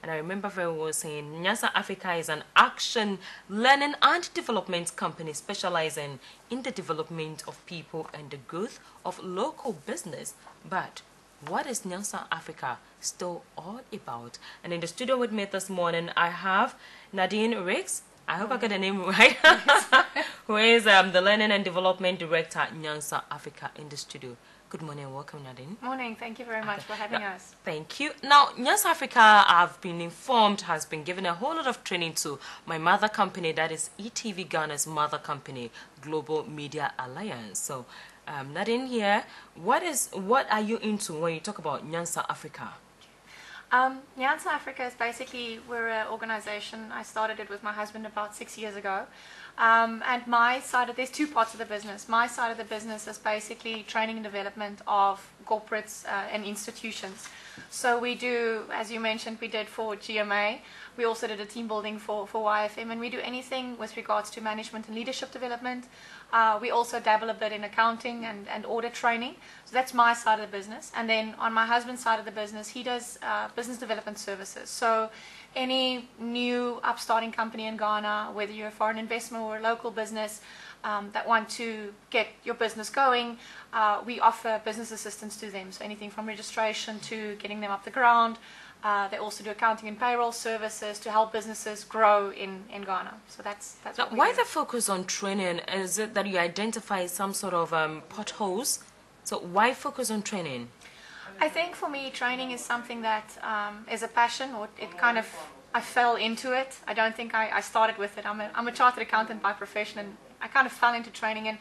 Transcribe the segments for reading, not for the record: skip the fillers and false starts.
And I remember very well saying Nyansa Africa is an action, learning and development company specializing in the development of people and the growth of local business. But what is Nyansa Africa still all about? And in the studio with me this morning, I have Nadine Riggs. I hope I got the name right. Who is the Learning and Development Director at Nyansa Africa in the studio. Good morning and welcome, Nadine. Morning. Thank you very much for having us. Thank you. Now, Nyansa Africa, I've been informed, has been given a whole lot of training to my mother company, that is ETV Ghana's mother company, Global Media Alliance. So, Nadine here, what are you into when you talk about Nyansa Africa? Nyansa Africa is basically, we're an organization. I started it with my husband about 6 years ago. And my side there's two parts of the business. My side of the business is basically training and development of corporates and institutions. So we do, as you mentioned, we did for GMA. We also did a team building for YFM, and we do anything with regards to management and leadership development. We also dabble a bit in accounting and audit training. So that's my side of the business. And then on my husband's side of the business, he does business development services. So any new upstarting company in Ghana, whether you're a foreign investment or a local business that want to get your business going, we offer business assistance to them. So anything from registration to getting them up the ground. They also do accounting and payroll services to help businesses grow in Ghana. So that's now, why the focus on training? Is it that you identify some sort of potholes? So why focus on training? I think for me, training is something that is a passion, or it kind of, I fell into it. I don't think I started with it. I'm a chartered accountant by profession, and I kind of fell into training. And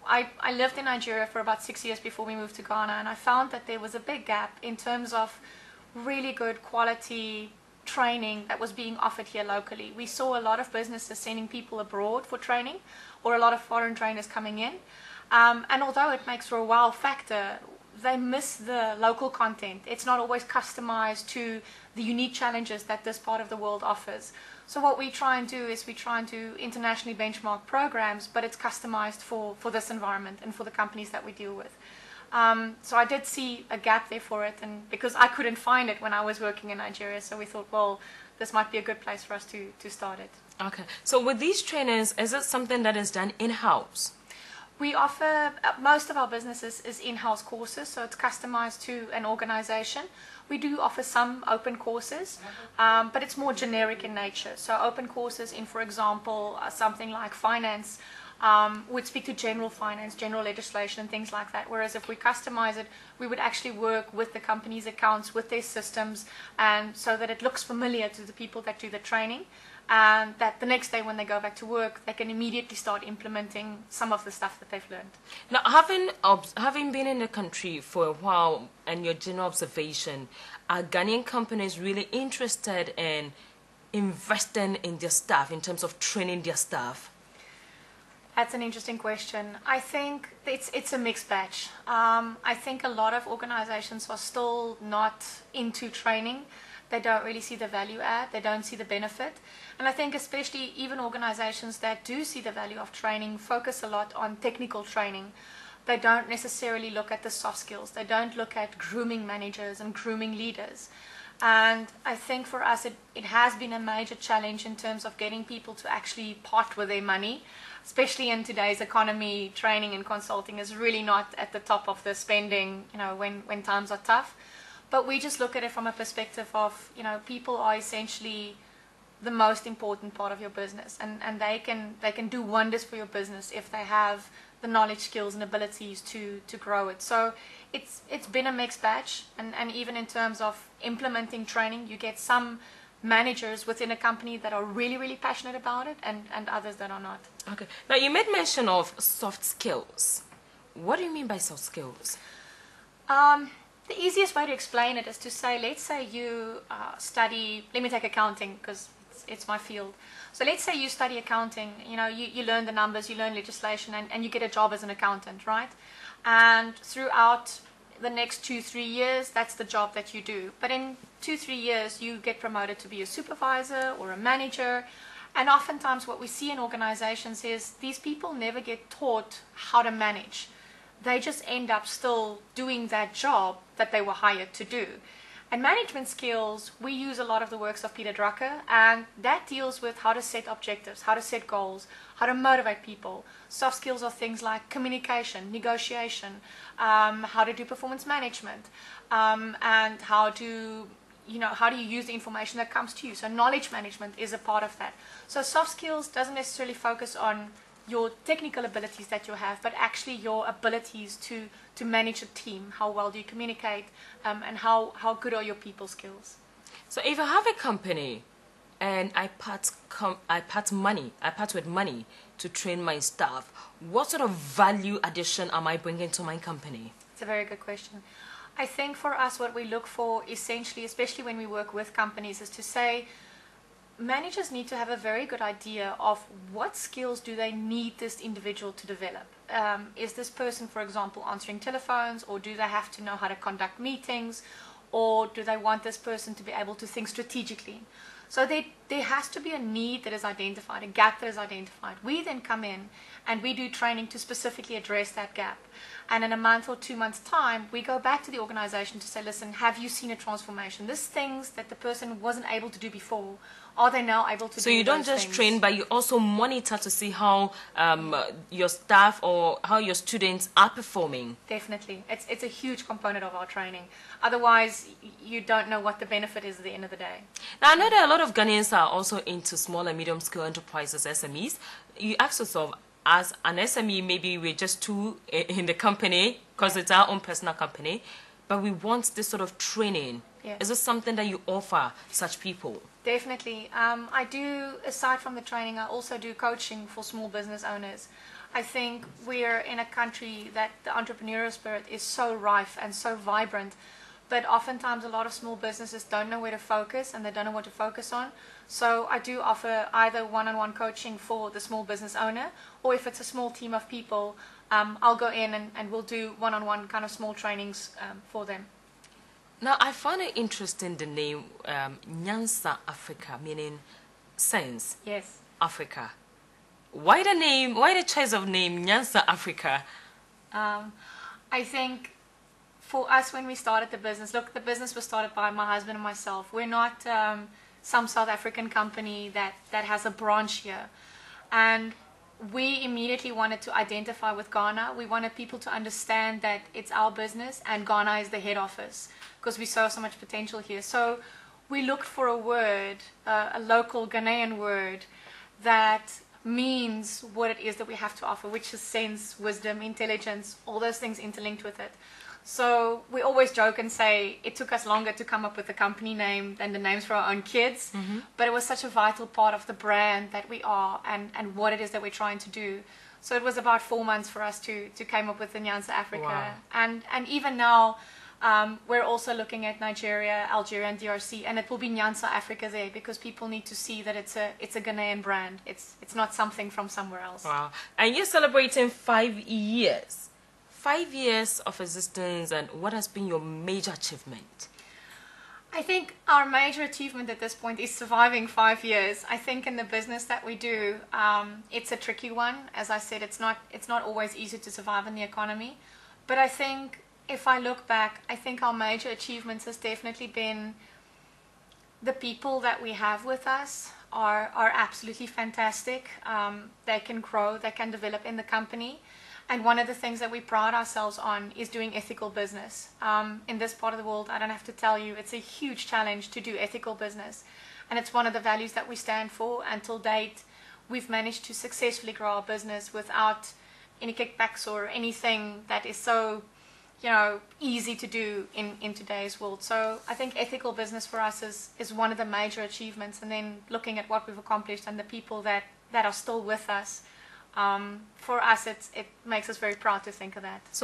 I lived in Nigeria for about 6 years before we moved to Ghana, and I found that there was a big gap in terms of really good quality training that was being offered here locally. We saw a lot of businesses sending people abroad for training, or a lot of foreign trainers coming in. And although it makes for a wow factor, they miss the local content. It's not always customized to the unique challenges that this part of the world offers. So what we try and do is we try and do internationally benchmarked programs, but it's customized for this environment and for the companies that we deal with. So I did see a gap there for it, and because I couldn't find it when I was working in Nigeria, so we thought, well, this might be a good place for us to start it. Okay. So with these trainings, is it something that is done in-house? We offer, most of our businesses is in-house courses, so it's customized to an organization. We do offer some open courses, but it's more generic in nature. So open courses in, for example, something like finance, would speak to general finance, general legislation and things like that. Whereas if we customize it, we would actually work with the company's accounts, with their systems, and so that it looks familiar to the people that do the training, and that the next day when they go back to work, they can immediately start implementing some of the stuff that they've learned. Now, having been in the country for a while, and your general observation, are Ghanaian companies really interested in investing in their staff in terms of training their staff? That's an interesting question. I think it's a mixed batch. I think a lot of organizations are still not into training. They don't really see the value add. They don't see the benefit. And I think especially even organizations that do see the value of training focus a lot on technical training. They don't necessarily look at the soft skills. They don't look at grooming managers and grooming leaders. And I think for us it has been a major challenge in terms of getting people to actually part with their money. Especially in today's economy, training and consulting is really not at the top of the spending, when times are tough. But we just look at it from a perspective of, people are essentially the most important part of your business, and they can do wonders for your business if they have the knowledge, skills and abilities to grow it. So it's been a mixed batch, and even in terms of implementing training, you get some managers within a company that are really, really passionate about it, and others that are not. Okay. Now, you made mention of soft skills. What do you mean by soft skills? The easiest way to explain it is to say, let's say you study, let me take accounting because it's my field. So let's say you study accounting, you learn the numbers, you learn legislation, and you get a job as an accountant, right? And throughout the next 2-3 years, that's the job that you do. But in 2-3 years, you get promoted to be a supervisor or a manager. And oftentimes what we see in organizations is these people never get taught how to manage. They just end up still doing that job that they were hired to do. And management skills, we use a lot of the works of Peter Drucker, and that deals with how to set objectives, how to set goals, how to motivate people. Soft skills are things like communication, negotiation, how to do performance management, and how to, how do you use the information that comes to you. So knowledge management is a part of that. So soft skills doesn't necessarily focus on your technical abilities that you have, but actually your abilities to manage a team. How well do you communicate, and how good are your people skills? So if I have a company and I part with money to train my staff, what sort of value addition am I bringing to my company? It's a very good question. I think for us what we look for essentially, especially when we work with companies, is to say managers need to have a very good idea of what skills do they need this individual to develop. Is this person, for example, answering telephones, or do they have to know how to conduct meetings, or do they want this person to be able to think strategically? So there has to be a need that is identified, a gap that is identified. We then come in and we do training to specifically address that gap. And in a month or 2 months' time, we go back to the organization to say, listen, have you seen a transformation? These things that the person wasn't able to do before, are they now able to do? So you don't just train, but you also monitor to see how your staff or how your students are performing. Definitely. It's a huge component of our training. Otherwise, you don't know what the benefit is at the end of the day. Now, I know that a lot of Ghanaians are also into small and medium-scale enterprises, SMEs. You ask yourself, as an SME, maybe we're just two in the company because it's our own personal company, but we want this sort of training. Yeah. Is this something that you offer such people? Definitely. I do, aside from the training, I also do coaching for small business owners. I think we're in a country that the entrepreneurial spirit is so rife and so vibrant, but oftentimes a lot of small businesses don't know where to focus and they don't know what to focus on. So I do offer either one-on-one coaching for the small business owner, or if it's a small team of people, I'll go in and we'll do one-on-one kind of small trainings for them. Now, I find it interesting the name Nyansa Africa, meaning sense. Yes. Africa. Why the name? Why the choice of name Nyansa Africa? I think for us, when we started the business, look, the business was started by my husband and myself. We're not some South African company that has a branch here. And we immediately wanted to identify with Ghana. We wanted people to understand that it's our business and Ghana is the head office, because we saw so much potential here. So we looked for a word, a local Ghanaian word that means what it is that we have to offer, which is sense, wisdom, intelligence, all those things interlinked with it. So we always joke and say it took us longer to come up with the company name than the names for our own kids, but it was such a vital part of the brand that we are and what it is that we're trying to do. So it was about 4 months for us to come up with the Nyansa Africa. Wow. And even now, we're also looking at Nigeria, Algeria, and DRC, and it will be Nyansa Africa there, because people need to see that it's a Ghanaian brand. It's not something from somewhere else. Wow. And you're celebrating 5 years. 5 years of existence, and what has been your major achievement? I think our major achievement at this point is surviving 5 years. I think in the business that we do, it's a tricky one. As I said, it's not always easy to survive in the economy. But I think if I look back, I think our major achievements has definitely been the people that we have with us are absolutely fantastic. They can grow, they can develop in the company. And one of the things that we pride ourselves on is doing ethical business. In this part of the world, I don't have to tell you, it's a huge challenge to do ethical business. And it's one of the values that we stand for. Until date, we've managed to successfully grow our business without any kickbacks or anything that is so, easy to do in today's world. So I think ethical business for us is one of the major achievements. And then looking at what we've accomplished and the people that are still with us, for us, it makes us very proud to think of that. So